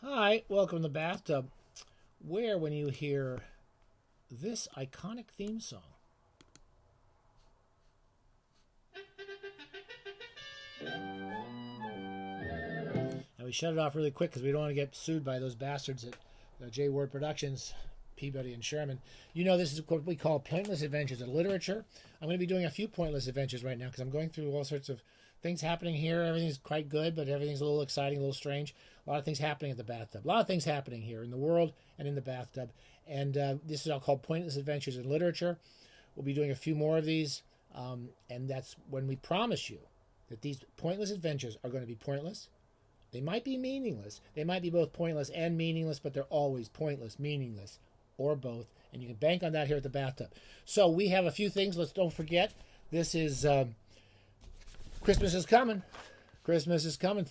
Hi, welcome to the bathtub, where when you hear this iconic theme song, and we shut it off really quick because we don't want to get sued by those bastards at J Ward Productions, Peabody and Sherman. You know, this is what we call pointless adventures in literature. I'm going to be doing a few pointless adventures right now because I'm going through all sorts of things happening here. Everything's quite good, but everything's a little exciting, a little strange. A lot of things happening at the bathtub. A lot of things happening here in the world and in the bathtub. And this is all called Pointless Adventures in Literature. We'll be doing a few more of these. And that's when we promise you that these pointless adventures are going to be pointless. They might be meaningless. They might be both pointless and meaningless, but they're always pointless, meaningless, or both. And you can bank on that here at the bathtub. So we have a few things. Don't forget. This is Christmas is coming. Christmas is coming.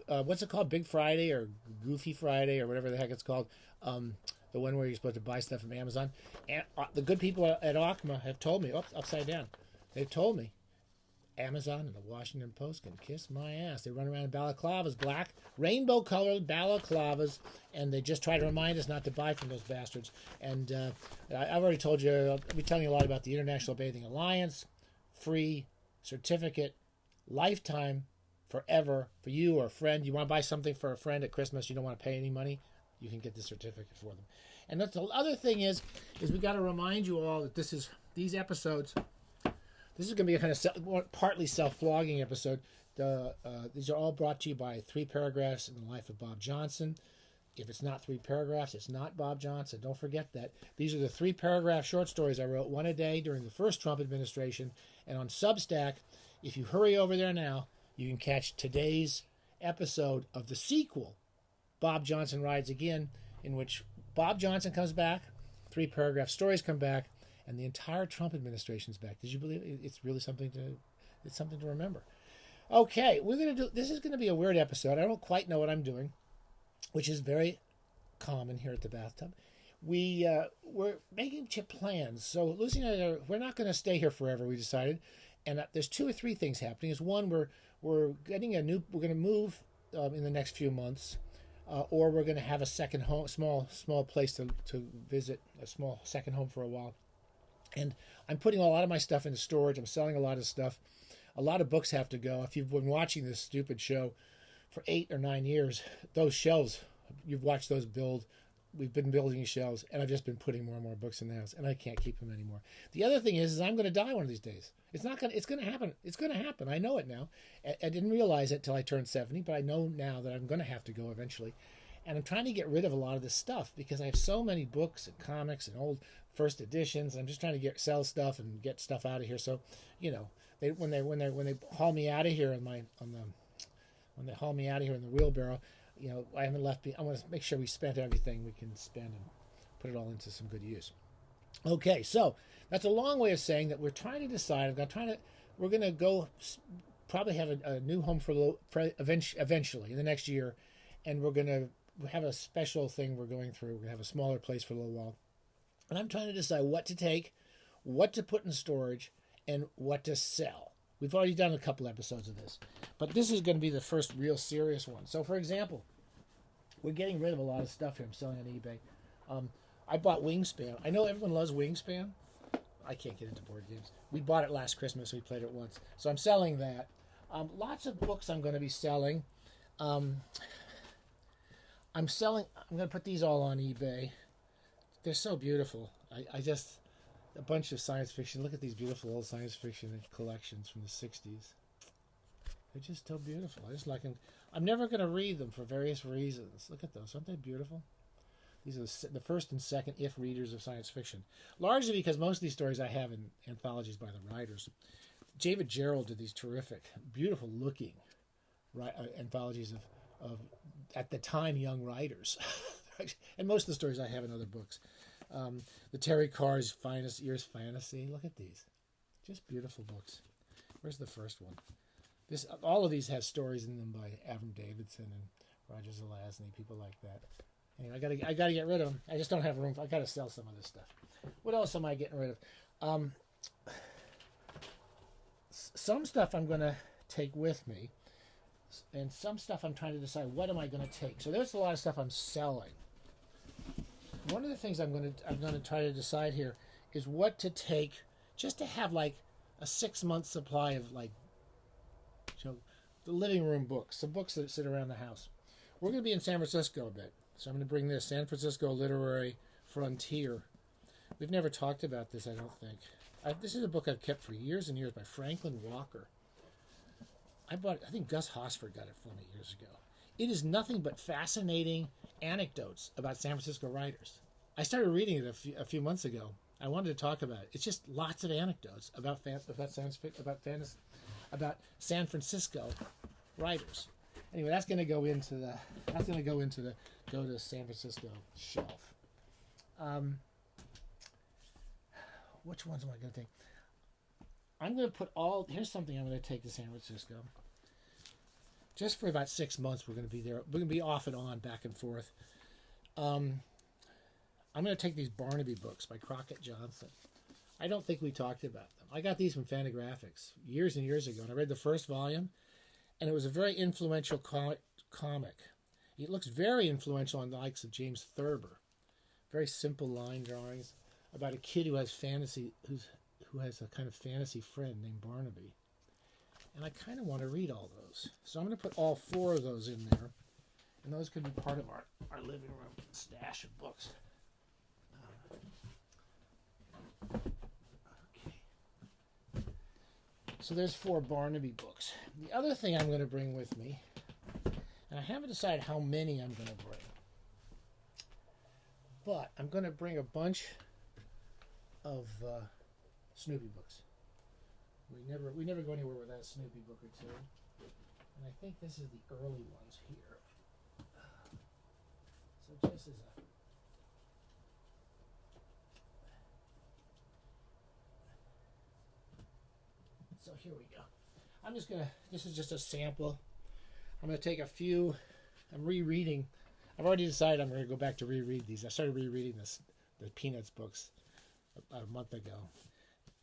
What's it called? Big Friday or Goofy Friday or whatever the heck it's called. The one where you're supposed to buy stuff from Amazon. And the good people at ACMA have told me, upside down. They've told me Amazon and the Washington Post can kiss my ass. They run around in balaclavas, black, rainbow-colored balaclavas, and they just try to remind us not to buy from those bastards. And I've already told you, I'll be telling you a lot about the International Bathing Alliance, free certificate, lifetime, forever, for you or a friend. You want to buy something for a friend at Christmas, you don't want to pay any money, you can get the certificate for them. And that's the other thing is we got to remind you all that these episodes. This is going to be a kind of partly self-flogging episode. These are all brought to you by 3 paragraphs in the life of Bob Johnson. If it's not 3 paragraphs, it's not Bob Johnson. Don't forget that. These are the 3-paragraph short stories I wrote, one a day during the first Trump administration. And on Substack, if you hurry over there now, you can catch today's episode of the sequel, Bob Johnson Rides Again, in which Bob Johnson comes back, 3-paragraph stories come back, and the entire Trump administration's back. Did you believe it? It's really something to remember. Okay, this is going to be a weird episode. I don't quite know what I'm doing, which is very common here at the bathtub. We're making plans. So Lucy and I we're not going to stay here forever. We decided, and there's 2 or 3 things happening. Is one, we're getting we're going to move in the next few months. Or we're going to have a second home, small place to visit, a small second home for a while. And I'm putting a lot of my stuff into storage. I'm selling a lot of stuff. A lot of books have to go. If you've been watching this stupid show for 8 or 9 years, those shelves, you've watched those build. We've been building shelves, and I've just been putting more and more books in the house, and I can't keep them anymore. The other thing is I'm going to die one of these days. It's going to happen. It's going to happen. I know it now. I didn't realize it till I turned 70, but I know now that I'm going to have to go eventually. And I'm trying to get rid of a lot of this stuff because I have so many books and comics and old first editions. I'm just trying to sell stuff and get stuff out of here. So, when they haul me out of here when they haul me out of here in the wheelbarrow, I haven't left. I want to make sure we spent everything we can spend and put it all into some good use. Okay, so that's a long way of saying that we're trying to decide. We're going to go probably have a new home for eventually in the next year, and we're going to have a special thing we're going through. We're going to have a smaller place for a little while. And I'm trying to decide what to take, what to put in storage, and what to sell. We've already done a couple episodes of this. But this is going to be the first real serious one. So, for example, we're getting rid of a lot of stuff here I'm selling on eBay. I bought Wingspan. I know everyone loves Wingspan. I can't get into board games. We bought it last Christmas. We played it once. So I'm selling that. Lots of books I'm going to be selling. I'm going to put these all on eBay. They're so beautiful. A bunch of science fiction. Look at these beautiful old science fiction collections from the 60s. They're just so beautiful. I just like them. I'm never going to read them for various reasons. Look at those. Aren't they beautiful? These are the first and second if readers of science fiction. Largely because most of these stories I have in anthologies by the writers. David Gerald did these terrific, beautiful looking anthologies of at the time young writers. And most of the stories I have in other books. The Terry Carr's Finest Years Fantasy. Look at these. Just beautiful books. Where's the first one? All of these have stories in them by Avram Davidson and Roger Zelazny, people like that. Anyway, I gotta get rid of them. I just don't have room. I gotta sell some of this stuff. What else am I getting rid of? Some stuff I'm gonna take with me. And some stuff I'm trying to decide, what am I going to take? So there's a lot of stuff I'm selling. One of the things I'm going to try to decide here is what to take, just to have like a 6-month supply of, like, you know, the living room books, some books that sit around the house. We're going to be in San Francisco a bit, so I'm going to bring this San Francisco Literary Frontier. We've never talked about this, I don't think. This is a book I've kept for years and years by Franklin Walker. I think Gus Hosford got it for me years ago. It is nothing but fascinating anecdotes about San Francisco writers. I started reading it a few months ago. I wanted to talk about it. It's just lots of anecdotes about San Francisco writers. Anyway, that's going to go into the go to San Francisco shelf. Which ones am I going to take? I'm going to put here's something I'm going to take to San Francisco. Just for about 6 months, we're going to be there. We're going to be off and on, back and forth. I'm going to take these Barnaby books by Crockett Johnson. I don't think we talked about them. I got these from Fantagraphics years and years ago, and I read the first volume, and it was a very influential comic. It looks very influential on the likes of James Thurber. Very simple line drawings about a kid who has who has a kind of fantasy friend named Barnaby. And I kind of want to read all those. So I'm going to put all 4 of those in there. And those could be part of our living room stash of books. Okay. So there's 4 Barnaby books. The other thing I'm going to bring with me, and I haven't decided how many I'm going to bring, but I'm going to bring a bunch of Snoopy books. We never go anywhere without a Snoopy book or two. And I think this is the early ones here. So just as a... So here we go. I'm just going to... This is just a sample. I'm going to take a few... I'm rereading. I've already decided I'm going to go back to reread these. I started rereading the Peanuts books about a month ago.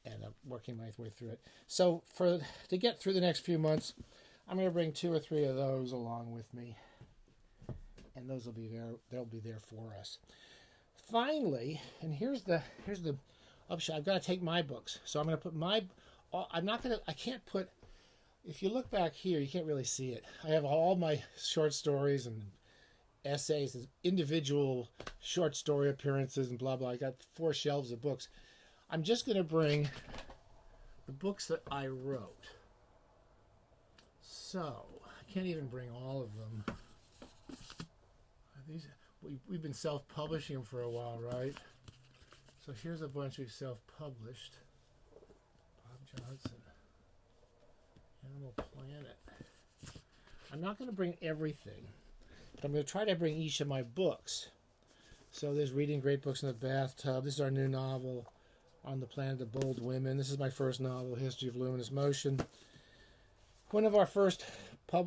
And I'm working my way through it. So to get through the next few months, I'm going to bring 2 or 3 of those along with me, and those will be there. They'll be there for us. Finally, and here's the upshot. I've got to take my books. So I'm going to put I can't put. If you look back here, you can't really see it. I have all my short stories and essays, and individual short story appearances, and blah blah. I got 4 shelves of books. I'm just going to bring the books that I wrote. So, I can't even bring all of them. We've been self-publishing them for a while, right? So here's a bunch we've self-published. Bob Johnson. Animal Planet. I'm not going to bring everything, but I'm going to try to bring each of my books. So there's Reading Great Books in the Bathtub. This is our new novel, On the Planet of Bold Women. This is my first novel, History of Luminous Motion. One of our first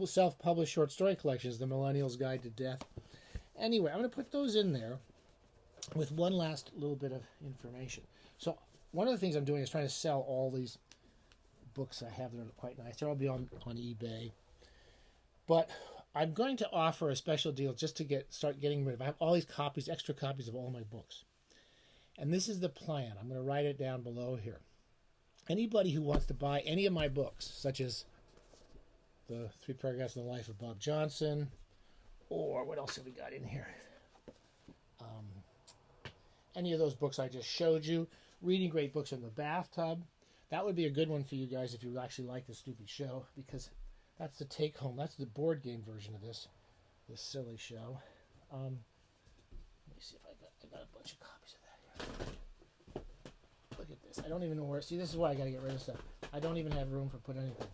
self-published short story collections, The Millennial's Guide to Death. Anyway, I'm going to put those in there with one last little bit of information. So one of the things I'm doing is trying to sell all these books I have that are quite nice. They'll all be on eBay. But I'm going to offer a special deal just to start getting rid of. I have all these copies, extra copies of all my books. And this is the plan. I'm going to write it down below here. Anybody who wants to buy any of my books, such as the 3 Paragraphs in the Life of Bob Johnson, or what else have we got in here? Any of those books I just showed you. Reading Great Books in the Bathtub. That would be a good one for you guys if you actually like this stupid show, because that's the take-home. That's the board game version of this silly show. Let me see if I got a bunch of copies of that here. Look at this. I don't even know where. See, this is why I got to get rid of stuff. I don't even have room for put anything.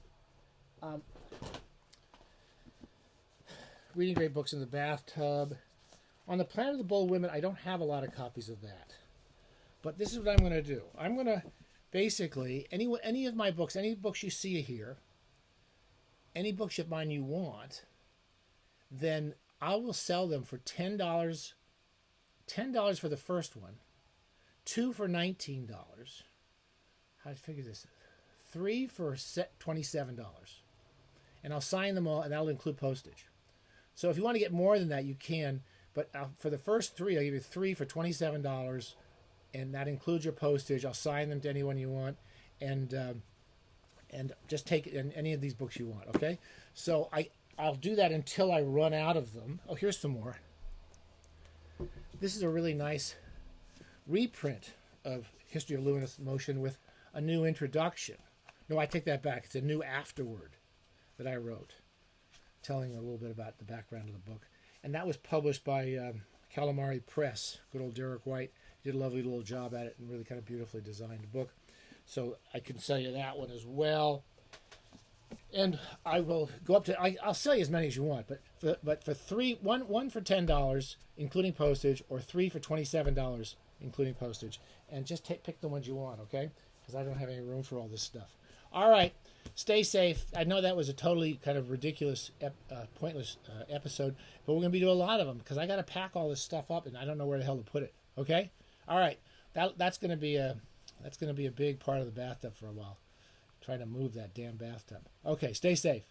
Reading Great Books in the Bathtub. On the Planet of the Bold Women, I don't have a lot of copies of that. But this is what I'm going to do. I'm going to basically, any of my books, any books you see here, any books of mine you want, then I will sell them for $10. $10 for the first one. 2 for $19. How do you figure this? 3 for $27. and I'll sign them all, and that'll include postage. So if you want to get more than that, you can. But for the first 3, I'll give you 3 for $27, and that includes your postage. I'll sign them to anyone you want, and just take any of these books you want. Okay. So I'll do that until I run out of them. Oh, here's some more. This is a really nice reprint of History of Luminous Motion with a new introduction. No, I take that back. It's a new afterword that I wrote, telling a little bit about the background of the book. And that was published by Calamari Press. Good old Derek White did a lovely little job at it and really kind of beautifully designed the book. So I can sell you that one as well. And I will go up to, I'll sell you as many as you want, but for one for $10, including postage, or 3 for $27, including postage. And just pick the ones you want, okay? Because I don't have any room for all this stuff. All right, stay safe. I know that was a totally kind of ridiculous, pointless episode, but we're going to be doing a lot of them because I got to pack all this stuff up, and I don't know where the hell to put it. Okay, all right. That's going to be a big part of the bathtub for a while. Trying to move that damn bathtub. Okay, stay safe.